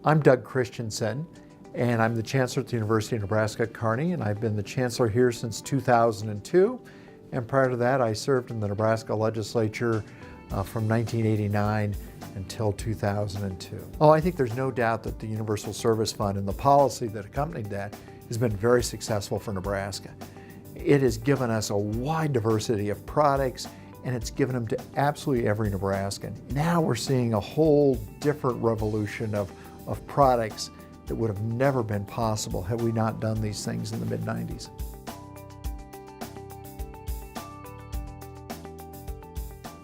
I'm Doug Kristensen, and I'm the chancellor at the University of Nebraska-Kearney, and I've been the chancellor here since 2002. And prior to that, I served in the Nebraska Legislature from 1989 until 2002. Oh, I think there's no doubt that the Universal Service Fund and the policy that accompanied that has been very successful for Nebraska. It has given us a wide diversity of products, and it's given them to absolutely every Nebraskan. Now we're seeing a whole different revolution of products that would have never been possible had we not done these things in the mid-90s.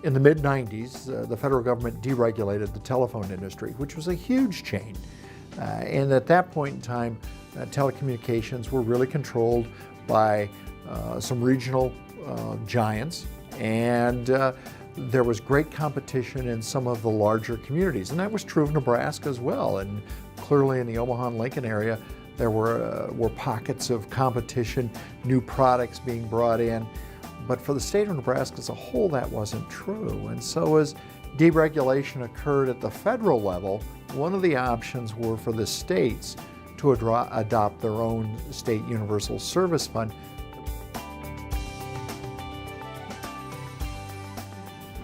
In the mid-90s, the federal government deregulated the telephone industry, which was a huge change. And at that point in time, telecommunications were really controlled by some regional giants, and there was great competition in some of the larger communities, and that was true of Nebraska as well. And clearly in the Omaha and Lincoln area, there were pockets of competition, new products being brought in. But for the state of Nebraska as a whole, that wasn't true. And so as deregulation occurred at the federal level, one of the options were for the states to adopt their own state universal service fund.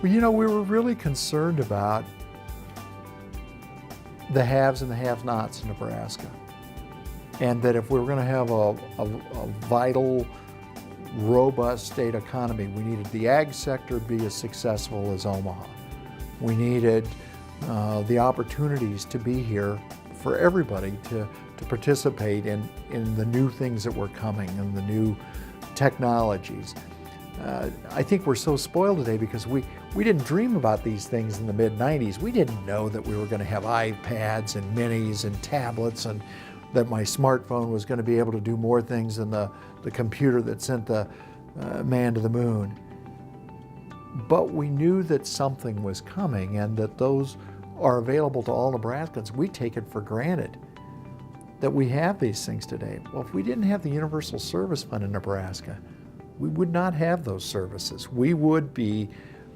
Well, you know, we were really concerned about the haves and the have-nots in Nebraska. And that if we were going to have a vital, robust state economy, we needed the ag sector to be as successful as Omaha. We needed the opportunities to be here for everybody to participate in the new things that were coming and the new technologies. I think we're so spoiled today because we didn't dream about these things in the mid-90s. We didn't know that we were going to have iPads and minis and tablets, and that my smartphone was going to be able to do more things than the computer that sent the man to the moon. But we knew that something was coming and that those are available to all Nebraskans. We take it for granted that we have these things today. Well, if we didn't have the Universal Service Fund in Nebraska, we would not have those services. We would be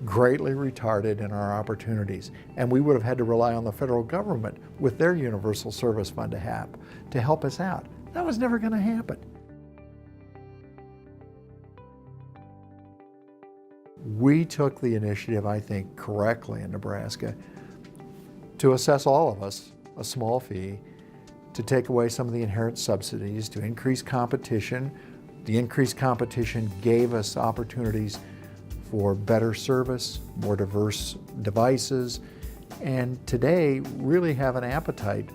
greatly retarded in our opportunities, and we would have had to rely on the federal government with their Universal Service Fund to help us out. That was never going to happen. We took the initiative, I think, correctly in Nebraska to assess all of us a small fee, to take away some of the inherent subsidies, to increase competition. The increased competition gave us opportunities for better service, more diverse devices, and today really have an appetite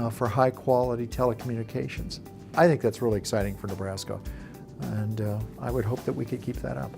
for high quality telecommunications. I think that's really exciting for Nebraska, and I would hope that we could keep that up.